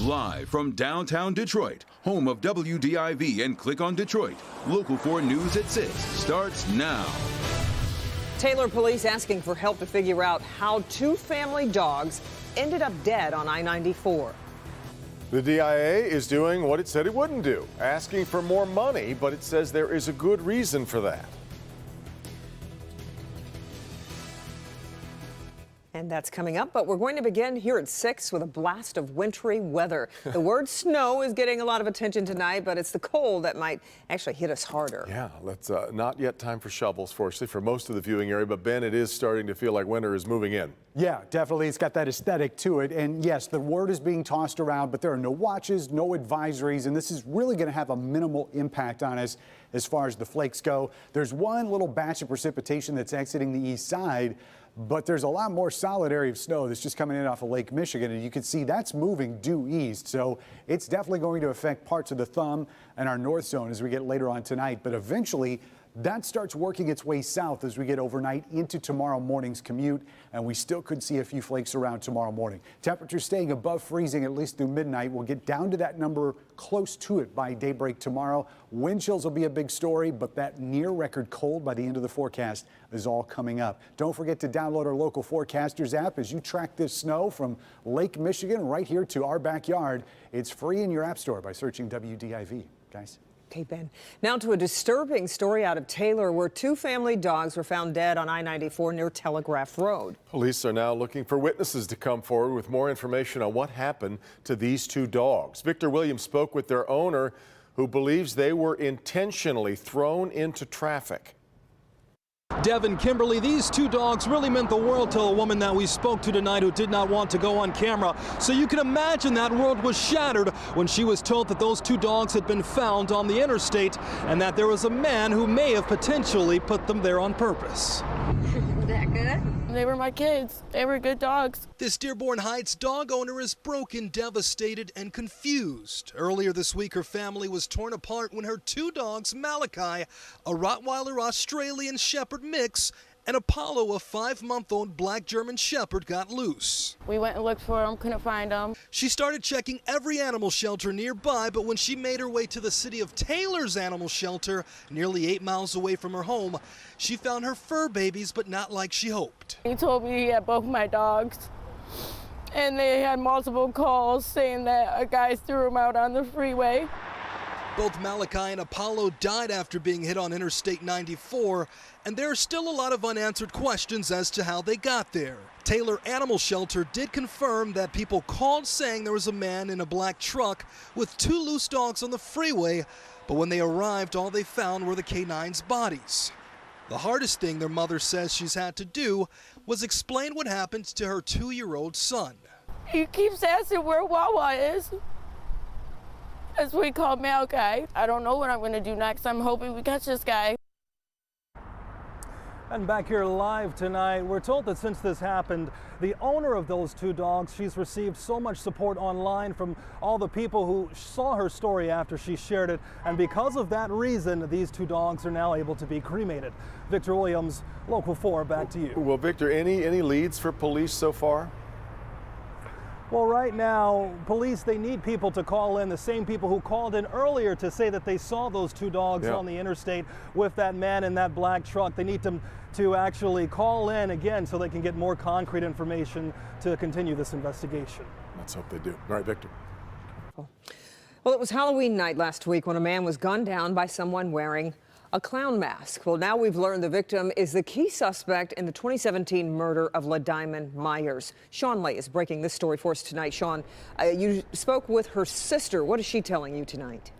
Live from downtown Detroit, home of WDIV and Click on Detroit, Local 4 News at 6 starts now. Taylor police asking for help to figure out how two family dogs ended up dead on I-94. The DIA is doing what it said it wouldn't do, asking for more money, but it says there is a good reason for that. And that's coming up, but we're going to begin here at 6 with a blast of wintry weather. The word snow is getting a lot of attention tonight, but it's the cold that might actually hit us harder. Yeah, let's not yet time for shovels, fortunately, for most of the viewing area, but Ben, it is starting to feel like winter is moving in. Yeah, definitely. It's got that aesthetic to it. And yes, the word is being tossed around, but there are no watches, no advisories, and this is really going to have a minimal impact on us as far as the flakes go. There's one little batch of precipitation that's exiting the east side, but there's a lot more solid area of snow that's just coming in off of Lake Michigan, and you can see that's moving due east. So it's definitely going to affect parts of the thumb and our north zone as we get later on tonight. But eventually, that starts working its way south as we get overnight into tomorrow morning's commute, and we still could see a few flakes around tomorrow morning. Temperatures staying above freezing at least through midnight. We'll get down to that number close to it by daybreak tomorrow. Wind chills will be a big story, but that near record cold by the end of the forecast is all coming up. Don't forget to download our local forecasters app as you track this snow from Lake Michigan right here to our backyard. It's free in your app store by searching WDIV. Guys. Okay, Ben. Now to a disturbing story out of Taylor where two family dogs were found dead on I-94 near Telegraph Road. Police are now looking for witnesses to come forward with more information on what happened to these two dogs. Victor Williams spoke with their owner, who believes they were intentionally thrown into traffic. Devin, Kimberly, these two dogs really meant the world to a woman that we spoke to tonight who did not want to go on camera. So you can imagine that world was shattered when she was told that those two dogs had been found on the interstate and that there was a man who may have potentially put them there on purpose. Was that good? They were my kids. They were good dogs. This Dearborn Heights dog owner is broken, devastated, and confused. Earlier this week, her family was torn apart when her two dogs, Malachi, a Rottweiler Australian Shepherd mix, and Apollo, a 5-month-old black German Shepherd, got loose. We went and looked for them, couldn't find them. She started checking every animal shelter nearby, but when she made her way to the city of Taylor's animal shelter, nearly 8 miles away from her home, she found her fur babies, but not like she hoped. He told me he had both my dogs, and they had multiple calls saying that a guy threw them out on the freeway. Both Malachi and Apollo died after being hit on Interstate 94, and there are still a lot of unanswered questions as to how they got there. Taylor Animal Shelter did confirm that people called saying there was a man in a black truck with two loose dogs on the freeway, but when they arrived, all they found were the canines' bodies. The hardest thing their mother says she's had to do was explain what happened to her 2-year-old son. He keeps asking where Wawa is. That's what he called Malachi. I don't know what I'm going to do next. I'm hoping we catch this guy. And back here live tonight, we're told that since this happened, the owner of those two dogs, she's received so much support online from all the people who saw her story after she shared it. And because of that reason, these two dogs are now able to be cremated. Victor Williams, Local 4, back to you. Well, Victor, any leads for police so far? Well, right now, police, they need people to call in, the same people who called in earlier to say that they saw those two dogs on the interstate with that man in that black truck. They need them to actually call in again so they can get more concrete information to continue this investigation. Let's hope they do. All right, Victor. Well, it was Halloween night last week when a man was gunned down by someone wearing a clown mask. Well, now we've learned the victim is the key suspect in the 2017 murder of LaDiamond Myers. Sean Lay is breaking this story for us tonight. Sean, you spoke with her sister. What is she telling you tonight?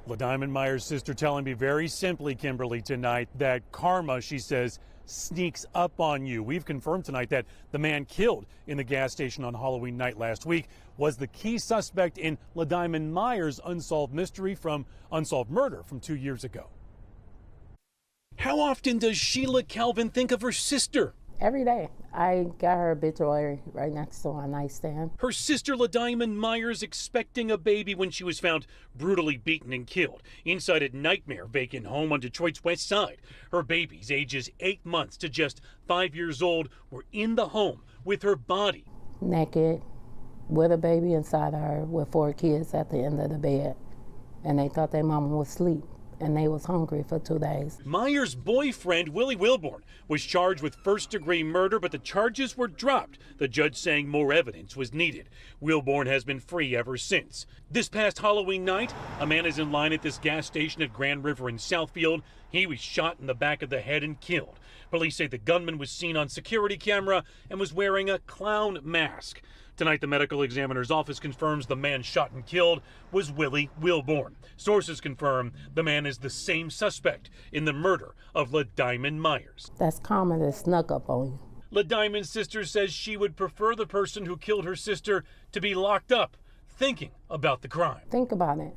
LaDiamond Myers' sister telling me very simply, Kimberly, tonight that karma, she says, sneaks up on you. We've confirmed tonight that the man killed in the gas station on Halloween night last week was the key suspect in LaDiamond Myers' unsolved murder from 2 years ago. How often does Sheila Calvin think of her sister? Every day. I got her obituary right next to my nightstand. Her sister LaDiamond Myers expecting a baby when she was found brutally beaten and killed inside a nightmare vacant home on Detroit's west side. Her babies, ages 8 months to just 5 years old, were in the home with her body naked, with a baby inside of her with 4 kids at the end of the bed. And they thought their mama was asleep, and they was hungry for 2 days. Myers' boyfriend, Willie Wilborn, was charged with first-degree murder, but the charges were dropped, the judge saying more evidence was needed. Wilborn has been free ever since. This past Halloween night, a man is in line at this gas station at Grand River in Southfield. He was shot in the back of the head and killed. Police say the gunman was seen on security camera and was wearing a clown mask. Tonight, the medical examiner's office confirms the man shot and killed was Willie Wilborn. Sources confirm the man is the same suspect in the murder of LaDiamond Myers. That's karma that snuck up on you. LaDiamond's sister says she would prefer the person who killed her sister to be locked up, thinking about the crime. Think about it.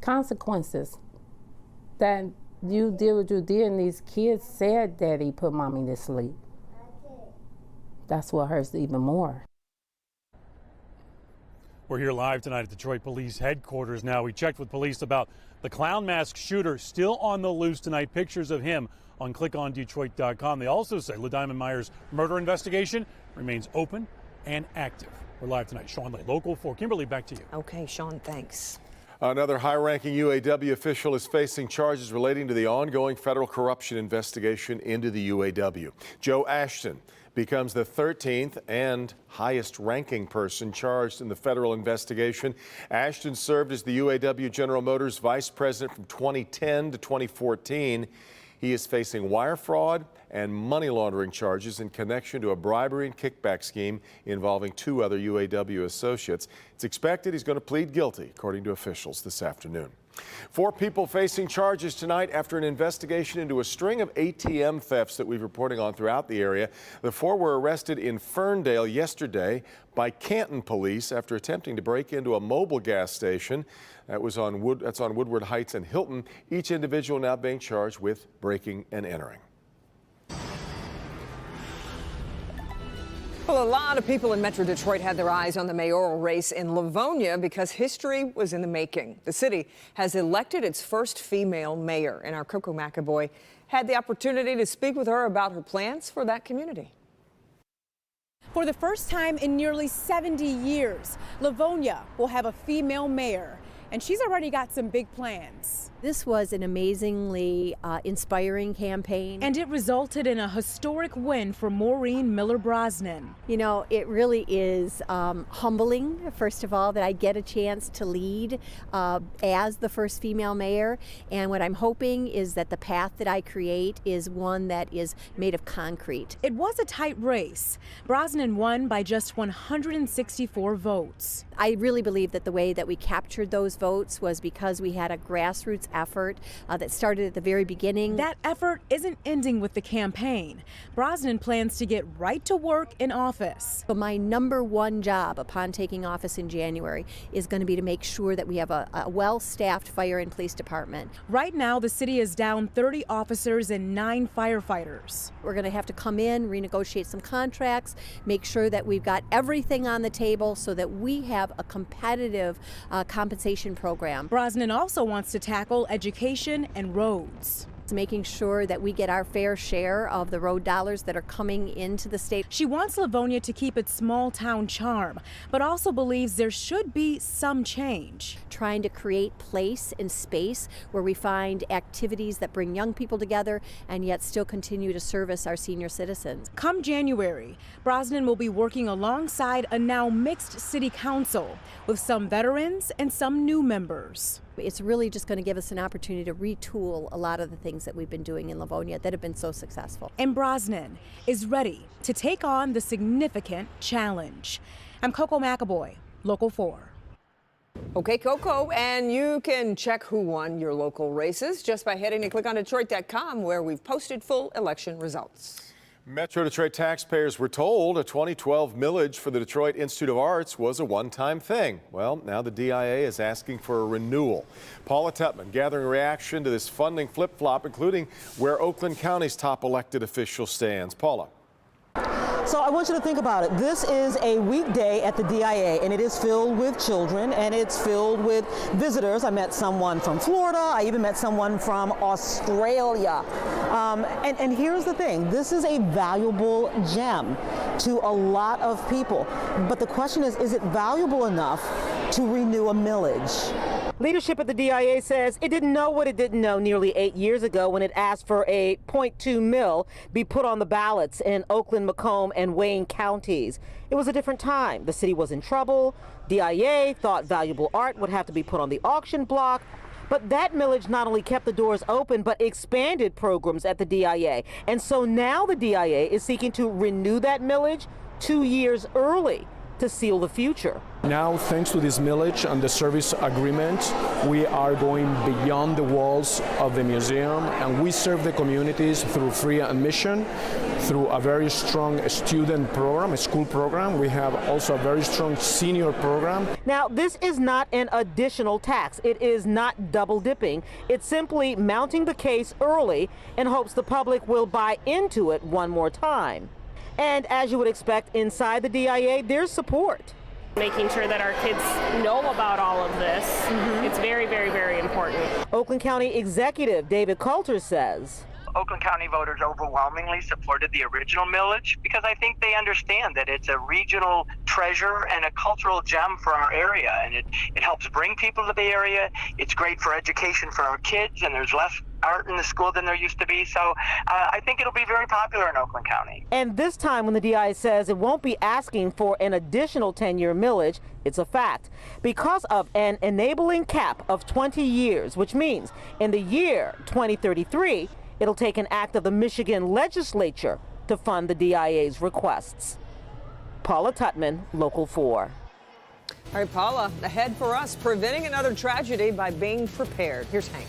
Consequences that you did what you did, and these kids said Daddy put mommy to sleep. That's what hurts even more. We're here live tonight at Detroit Police Headquarters now. We checked with police about the clown mask shooter still on the loose tonight. Pictures of him on clickondetroit.com. They also say LaDiamond Myers' murder investigation remains open and active. We're live tonight. Sean Lee, Local 4. Kimberly, back to you. Okay, Sean, thanks. Another high-ranking UAW official is facing charges relating to the ongoing federal corruption investigation into the UAW. Joe Ashton becomes the 13th and highest-ranking person charged in the federal investigation. Ashton served as the UAW General Motors vice president from 2010 to 2014. He is facing wire fraud and money laundering charges in connection to a bribery and kickback scheme involving 2 other UAW associates. It's expected he's going to plead guilty, according to officials this afternoon. 4 people facing charges tonight after an investigation into a string of ATM thefts that we've reporting on throughout the area. The 4 were arrested in Ferndale yesterday by Canton police after attempting to break into a mobile gas station. That's on Woodward Heights and Hilton. Each individual now being charged with breaking and entering. Well, a lot of people in Metro Detroit had their eyes on the mayoral race in Livonia because history was in the making. The city has elected its first female mayor, and our Coco McAvoy had the opportunity to speak with her about her plans for that community. For the first time in nearly 70 years, Livonia will have a female mayor, and she's already got some big plans. This was an amazingly inspiring campaign. And it resulted in a historic win for Maureen Miller-Brosnan. You know, it really is humbling, first of all, that I get a chance to lead as the first female mayor. And what I'm hoping is that the path that I create is one that is made of concrete. It was a tight race. Brosnan won by just 164 votes. I really believe that the way that we captured those votes was because we had a grassroots effort that started at the very beginning. That effort isn't ending with the campaign. Brosnan plans to get right to work in office. So my number one job upon taking office in January is going to be to make sure that we have a well-staffed fire and police department. Right now, the city is down 30 officers and 9 firefighters. We're going to have to come in, renegotiate some contracts, make sure that we've got everything on the table so that we have a competitive compensation program. Brosnan also wants to tackle education and roads. Making sure that we get our fair share of the road dollars that are coming into the state. She wants Livonia to keep its small town charm, but also believes there should be some change. Trying to create place and space where we find activities that bring young people together and yet still continue to service our senior citizens. Come January, Brosnan will be working alongside a now mixed city council with some veterans and some new members. It's really just going to give us an opportunity to retool a lot of the things that we've been doing in Livonia that have been so successful. And Brosnan is ready to take on the significant challenge. I'm Coco McAvoy, Local 4. Okay, Coco, and you can check who won your local races just by heading to clickondetroit.com, where we've posted full election results. Metro Detroit taxpayers were told a 2012 millage for the Detroit Institute of Arts was a one-time thing. Well, now the DIA is asking for a renewal. Paula Tutman gathering reaction to this funding flip-flop, including where Oakland County's top elected official stands. Paula. So I want you to think about it. This is a weekday at the DIA, and it is filled with children, and it's filled with visitors. I met someone from Florida. I even met someone from Australia. And here's the thing. This is a valuable gem. to a lot of people. But the question is it valuable enough to renew a millage? Leadership at the DIA says it didn't know what it didn't know nearly 8 years ago when it asked for a 0.2 mil be put on the ballots in Oakland, Macomb, and Wayne counties. It was a different time. The city was in trouble. DIA thought valuable art would have to be put on the auction block. But that millage not only kept the doors open, but expanded programs at the DIA. And so now the DIA is seeking to renew that millage 2 years early to seal the future. Now, thanks to this millage and the service agreement, we are going beyond the walls of the museum, and we serve the communities through free admission, through a very strong student program, a school program. We have also a very strong senior program. Now, this is not an additional tax. It is not double dipping. It's simply mounting the case early in hopes the public will buy into it one more time. And as you would expect, inside the DIA, there's support. Making sure that our kids know about all of this. It's very, very, very important. Oakland County Executive David Coulter says, Oakland County voters overwhelmingly supported the original millage because I think they understand that it's a regional treasure and a cultural gem for our area, and it helps bring people to the area. It's great for education for our kids, and there's less art in the school than there used to be. So I think it'll be very popular in Oakland County. And this time when the DI says it won't be asking for an additional 10-year millage, it's a fact. Because of an enabling cap of 20 years, which means in the year 2033, it'll take an act of the Michigan legislature to fund the DIA's requests. Paula Tutman, Local 4. All right, Paula, ahead for us, preventing another tragedy by being prepared. Here's Hank.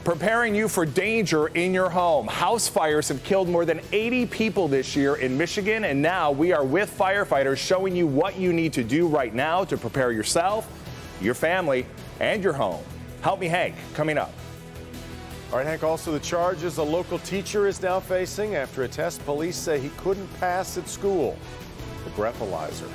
Preparing you for danger in your home. House fires have killed more than 80 people this year in Michigan, and now we are with firefighters showing you what you need to do right now to prepare yourself, your family, and your home. Help Me Hank, coming up. All right, Hank, also the charges a local teacher is now facing after a test police say he couldn't pass at school. The breathalyzer.